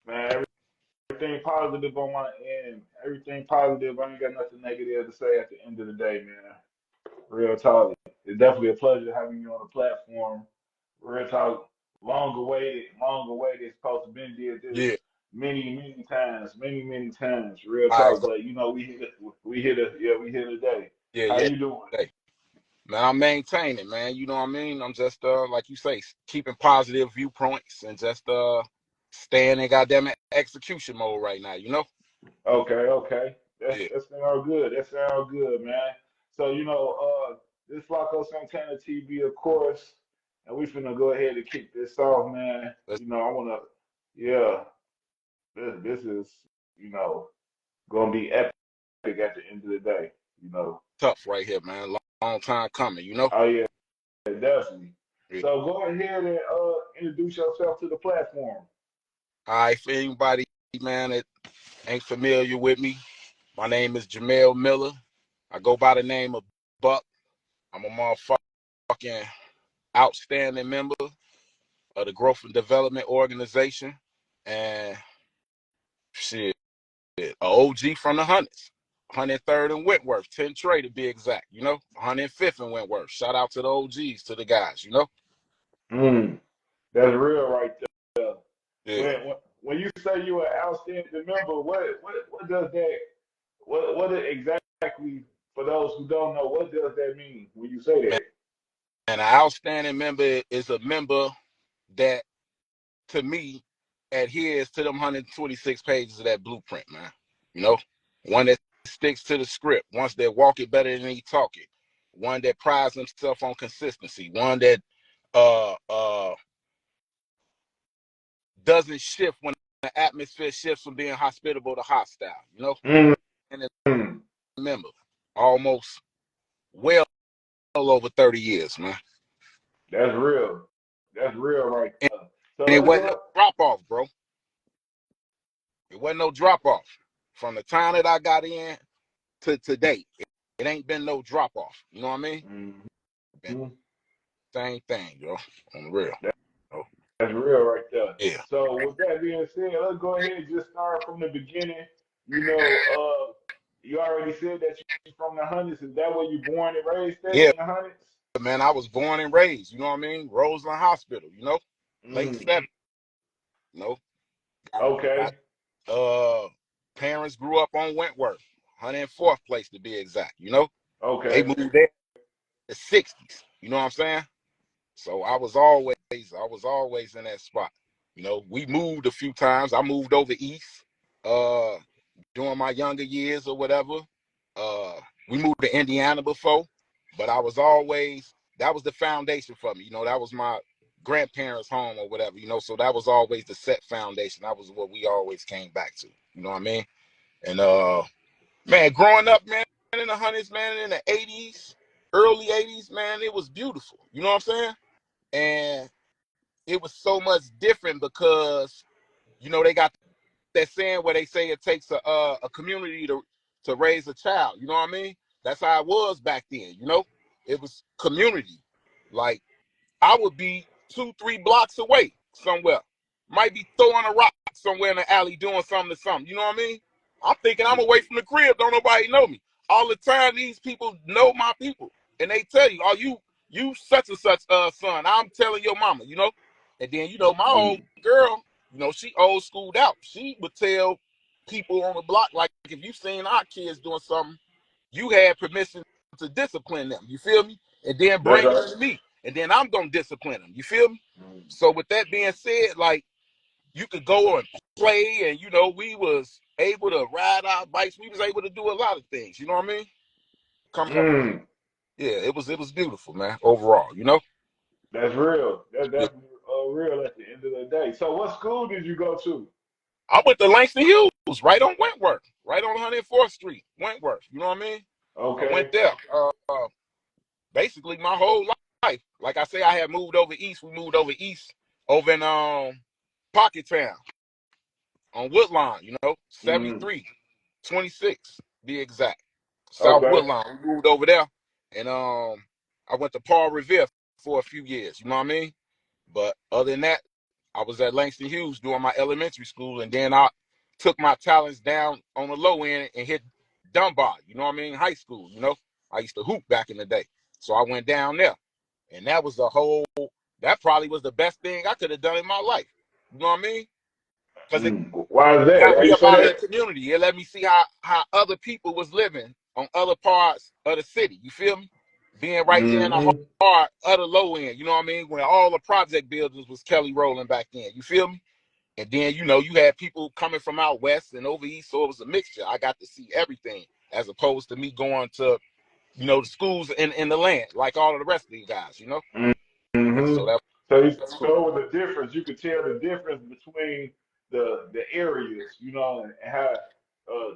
Man, everything positive on my end. Everything positive. I ain't got nothing negative to say at the end of the day, man. Real talk. It's definitely a pleasure having you on the platform. Real talk. Long awaited. It's supposed to been did this Yeah. many times. Real All right. talk. But you know, we here today. Yeah, How yeah. you doing? Hey, man, I'm maintaining, man. You know what I mean? I'm just like you say, keeping positive viewpoints and just staying in goddamn execution mode right now, you know? Okay. Yeah. That sounds good. That sounds good, man. So this Flacco Santana TV, of course, and we finna go ahead and kick this off, man. That's I wanna, yeah, this is, you know, gonna be epic at the end of the day. You know. tough right here, man. Long time coming, you know? Oh yeah, definitely. Yeah. So go ahead and introduce yourself to the platform. All right, for anybody, man, that ain't familiar with me, my name is Jamel Miller. I go by the name of Buck. I'm a motherfucking outstanding member of the Growth and Development Organization. And shit, a OG from the hundreds. 103rd and Wentworth, 10 Trey to be exact, you know? 105th and Wentworth. Shout out to the OGs, to the guys, you know? Mm, that's real right there. Yeah. When you say you're an outstanding member, what does that what exactly for those who don't know, what does that mean when you say Man, that? an outstanding member is a member that, to me, adheres to them 126 pages of that blueprint, man. You know? One that sticks to the script, ones that walk it better than he talk it, one that prides himself on consistency, one that uh uh doesn't shift when the atmosphere shifts from being hospitable to hostile, you know? Mm, And remember, almost well over 30 years, man. that's real. That's real right And there. So it let's wasn't no go. drop off, bro. It wasn't no drop off. From the time that I got in to today, it ain't been no drop off. You know what I mean? Been Mhm. same thing, yo. On the real. Oh, That's real right there. yeah. So with that being said, let's go ahead and just start from the beginning. You already said that you're from the hundreds. Is that where you born and raised at Yeah, in the hundreds? man. I was born and raised, you know what I mean? Roseland Hospital, you know? Late Mm, 70s, you know? Got okay. parents grew up on Wentworth, 104th place to be exact, you know? They Okay. moved there in the 60s. You know what I'm saying? So I was always in that spot. You know, we moved a few times. I moved over east uh during my younger years or whatever. Uh we moved to Indiana before, but I was always that was the foundation for me. You know, that was my grandparents' home or whatever, you know, so that was always the set foundation. That was what we always came back to. You know what I mean? And man, growing up, man, in the hundreds, man, in the 80s, early 80s, man, it was beautiful. You know what I'm saying? And it was so much different because they got that saying where they say it takes a community to raise a child. You know what I mean? That's how it was back then. It was community. Like I would be 2-3 blocks away somewhere, might be throwing a rock somewhere in the alley doing something to something. You know what I mean? I'm thinking I'm away from the crib. Don't nobody know me. All the time, these people know my people, and they tell you, "Oh, you such and such son." I'm telling your mama, And then my old Mm, girl, she old schooled out. She would tell people on the block, like, if you seen our kids doing something, you had permission to discipline them. You feel me? And then that's bring right. them to me, and then I'm gonna discipline them. You feel me? Mm, So with that being said, like, you could go and play, and we was able to ride our bikes. We was able to do a lot of things. You know what I mean? Coming up, mm, yeah, it was beautiful, man. Overall, that's real. Yeah. That's real at the end of the day. So what school did you go to? I went to Langston Hughes, right on Wentworth, right on 104th Street, Wentworth. You know what I mean? I went Okay. there. Basically my whole life. Like I say, I had moved over east. We moved over east, over in Pocket Town on Woodlawn. Mm, 73, 26, be exact. South okay. Woodlawn. We moved over there, and I went to Paul Revere for a few years. You know what I mean? But other than that, I was at Langston Hughes doing my elementary school, and then I took my talents down on the low end and hit Dunbar, you know what I mean? High school, you know. I used to hoop back in the day. So I went down there. And that was that probably was the best thing I could have done in my life. You know what I mean? Because it Why is that? got Why me you up say out of the that? community. It let me see how other people was living on other parts of the city. You feel me? Being right here in the Mm-hmm. heart of the low end, you know what I mean? When all the project buildings was Kelly rolling back then. You feel me? And then, you know, you had people coming from out west and over east, so it was a mixture. I got to see everything as opposed to me going to, you know, the schools in the land, like all of the rest of you guys, you know? And Mm-hmm. so that's cool. So it was a difference. You could tell the difference between the areas, you know, and how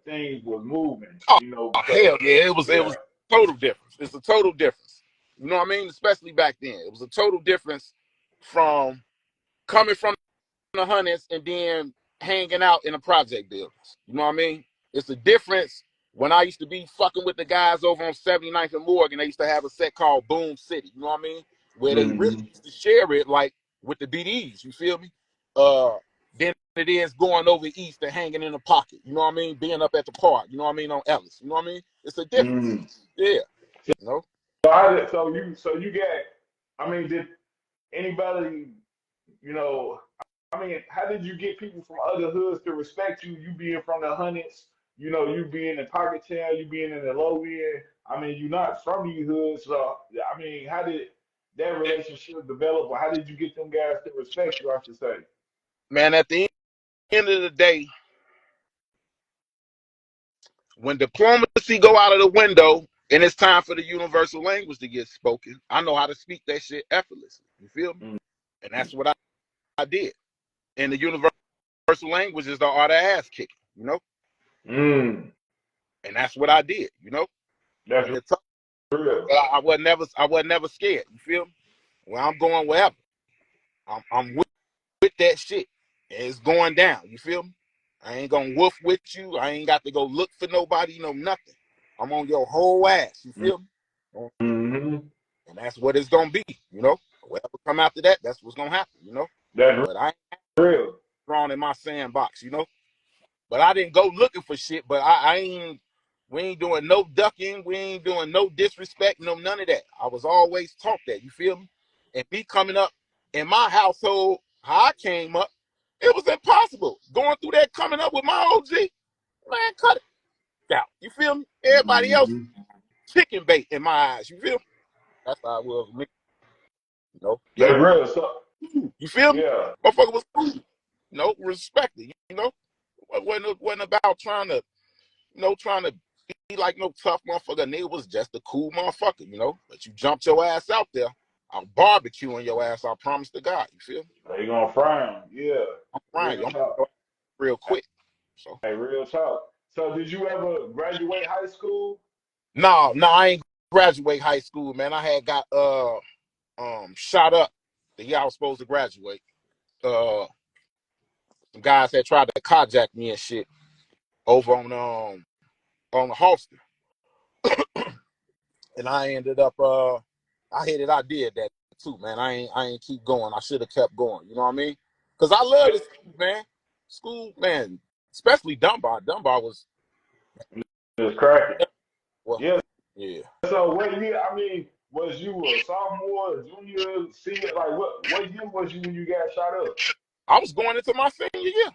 things was moving, Oh, you know, because hell yeah, it was yeah. total difference. It's a total difference. You know what I mean? Especially back then. It was a total difference from coming from the hundreds and then hanging out in the project buildings. You know what I mean? It's a difference when I used to be fucking with the guys over on 79th and Morgan. They used to have a set called Boom City. You know what I mean? Where they really Mm-hmm. used to share it like with the BDs. You feel me? Then it is going over east and hanging in the pocket. You know what I mean? Being up at the park. You know what I mean? On Ellis. You know what I mean? It's a difference. Mm-hmm. Yeah. You know? So you got. I mean, did anybody, you know? I mean, how did you get people from other hoods to respect you? You being from the hundreds, you know, you being in Pocket Town, you being in the low end. I mean, you're not from these hoods, so I mean, how did that relationship develop, or how did you get them guys to respect you? I should say. Man, at the end of the day, when diplomacy go out of the window and it's time for the universal language to get spoken, I know how to speak that shit effortlessly. You feel me? And that's what I did. And the universal language is the art of ass kicking, you know? Mm, And that's what I did, you know? that's When it's tough, real. I was never scared. You feel me? Well, I'm going wherever. I'm with that shit. And it's going down. You feel me? I ain't gonna woof with you. I ain't got to go look for nobody, nothing. I'm on your whole ass. You feel me? Mm-hmm. And that's what it's gonna be, you know. Whatever come after that, that's what's gonna happen, you know. That's But I ain't real. thrown in my sandbox, you know. But I didn't go looking for shit. But I ain't. We ain't doing no ducking. We ain't doing no disrespect. No none of that. I was always taught that. You feel me? And me coming up in my household, how I came up, it was impossible. Going through that, coming up with my OG, man, cut it out. You feel me? Everybody else Mm-hmm. chicken bait in my eyes. You feel me? That's how it was with me. You know, yo, That's real. So you feel me? yeah. Motherfucker was cool. You know, respected. You know, wasn't about trying to be like no tough motherfucker. Nigga was just a cool motherfucker, you know. But you jumped your ass out there, I'm barbecuing your ass. I promise to God. You feel me? They gonna frown. Yeah. I'm frying Real you. I'm talk. real quick. So Hey, real talk. So did you ever graduate high school? no, I ain't graduate high school, man. I had got shot up the year I was supposed to graduate. Some guys had tried to carjack me and shit over on the Halston. And I ended up I hit it. I did that too, man. I ain't keep going. I should have kept going. You know what I mean? Because I love this school, man. School, man, especially Dunbar. Dunbar was Just cracking. well, Yeah. yeah. So what year? I mean, was you a sophomore, a junior, senior? Like what year was you when you got shot up? I was going into my senior year.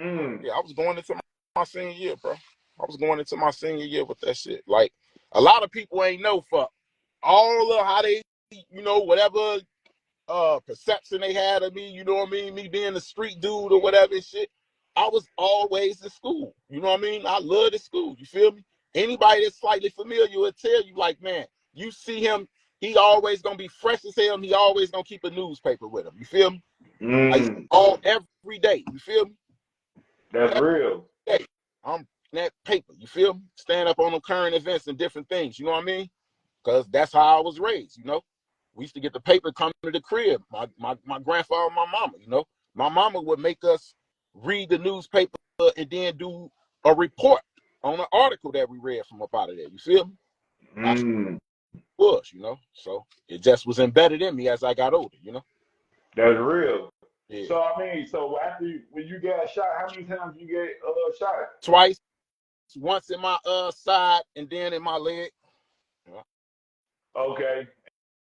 Mm. Yeah, I was going into my senior year, bro. I was going into my senior year with that shit. Like a lot of people ain't know fuck all of how they, whatever perception they had of me, you know what I mean? Me being a street dude or whatever and shit. I was always in school. You know what I mean? I love the school. You feel me? Anybody that's slightly familiar will tell you, like, man, you see him, he always gonna be fresh as hell, and he always gonna keep a newspaper with him. You feel me? Like Mm. all every day. You feel me? That's real. Every day. I'm in that paper. You feel me? Stand up on the current events and different things. You know what I mean? Because that's how I was raised, you know. We used to get the paper coming to the crib. My grandfather and my mama, you know. My mama would make us read the newspaper and then do a report on an article that we read from up out of there. You feel me? That's Mm. what it was, you know. So it just was embedded in me as I got older, you know. That's real. Yeah, So I mean, so after when you got shot, how many times you get shot? twice. Once in my side and then in my leg. Okay.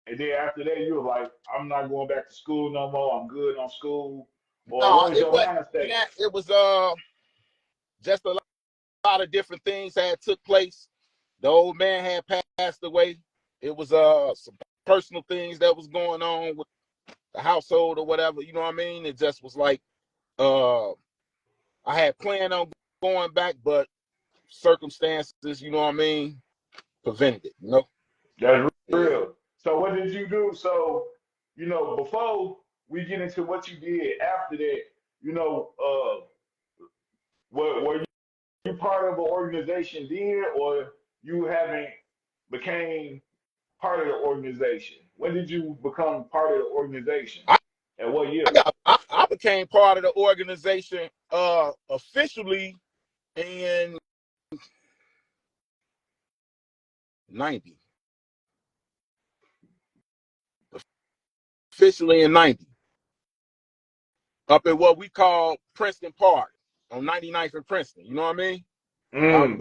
And then after that, you were like, I'm not going back to school no more. I'm good on school. Or No, what was it your wasn't mind state? that. It was just a lot of different things had took place. The old man had passed away. It was some personal things that was going on with the household or whatever. You know what I mean? It just was like uh I had planned on going back, but circumstances, you know what I mean, prevented it. You know? That's Yeah. real. So what did you do? So, before we get into what you did after that, were you part of an organization then, or you haven't became part of the organization? When did you become part of the organization? I, And what year? I became part of the organization officially in 90. Officially in 90. Up at what we call Princeton Park on 99th and Princeton. You know what I mean? By, Mm,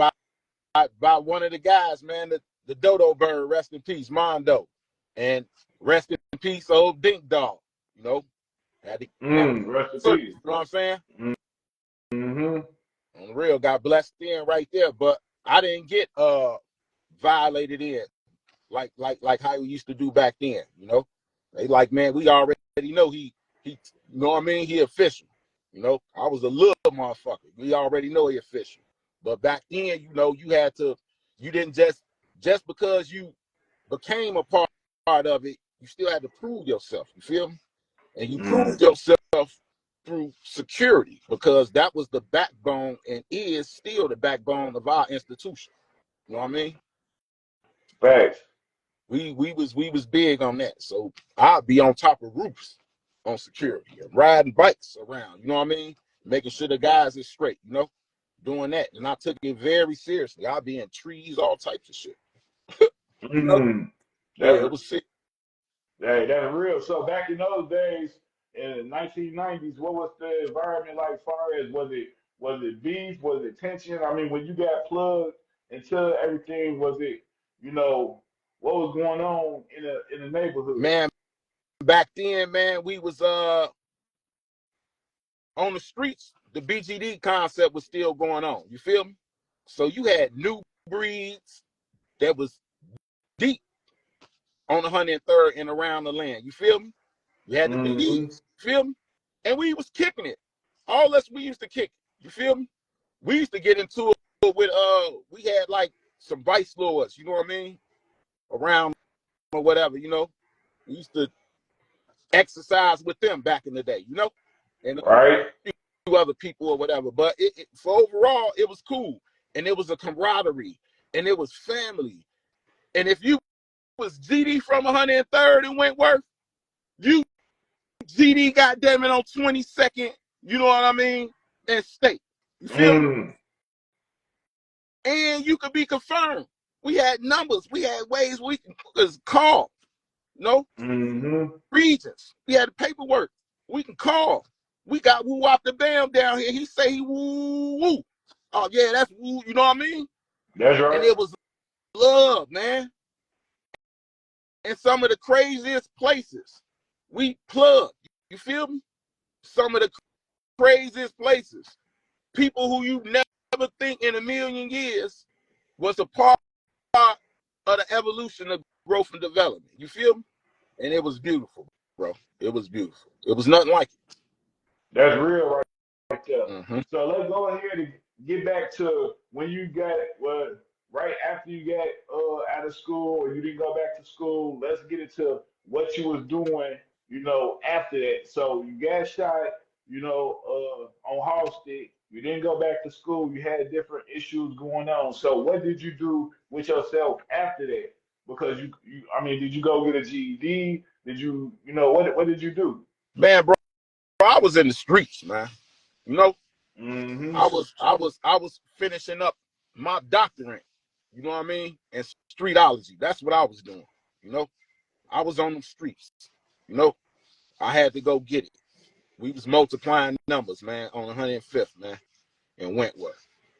by, by one of the guys, man, the dodo bird, rest in peace, Mondo. And rest in peace, old Dink Dog. You know, had to rest in circle, peace. you know what I'm saying? Mm-hmm. On the real, got blessed in right there. But I didn't get violated in like how we used to do back then, you know. They like, man, we already know he you know what I mean? He official. You know, I was a little motherfucker. We already know he official. But back then, you know, you didn't just because you became a part of it, you still had to prove yourself. You feel me? And you Mm, proved yourself through security because that was the backbone and is still the backbone of our institution. You know what I mean? facts. We was big on that. So I'd be on top of roofs on security, riding bikes around, you know what I mean? Making sure the guys is straight, you know, doing that. And I took it very seriously. I'd be in trees, all types of shit. You know? Mm, Yeah, that's it was sick. Hey, that's real. So back in those days, in the 1990s, what was the environment like? Far as was it beef? Was it tension? I mean, when you got plugged into everything, was it what was going on in the neighborhood? Man, back then, man, we was on the streets, the BGD concept was still going on. You feel me? So you had new breeds that was deep on 103rd and around the land. You feel me? You had the Mm-hmm. beliefs, you feel me? And we was kicking it. All us, we used to kick it. You feel me? We used to get into it with we had like some vice lords, you know what I mean? Around or whatever, you know. We used to exercise with them back in the day, you know, and a Right. few other people or whatever. But for overall, it was cool. And it was a camaraderie and it was family. And if you was GD from 103rd and Wentworth, you GD, goddamn it, on 22nd, you know what I mean, and state. You feel me? Mm, And you could be confirmed. We had numbers. We had ways we could call. You know, mm-hmm. regions. We had the paperwork. We can call. We got woo off the bam down here. He say he woo woo. Oh yeah, that's woo. You know what I mean? That's And right. it was love, man. And some of the craziest places we plugged. You feel me? Some of the craziest places. People who you never think in a million years was a part of the evolution of growth and development. You feel me? And it was beautiful, bro. It was beautiful. It was nothing like That's real right there. it. Mm-hmm. So let's go ahead and get back to when you got right after you got out of school or you didn't go back to school. Let's get into what you was doing, after that. So you got shot, on Halsted. You didn't go back to school. You had different issues going on. So what did you do with yourself after that? Because I mean, did you go get a GED? Did what did you do? Man, bro, I was in the streets, man. You know, Mm-hmm. I was finishing up my doctorate. You know what I mean? And streetology. That's what I was doing. You know, I was on the streets. You know, I had to go get it. We was multiplying numbers, man, on 105th, man, in Wentworth.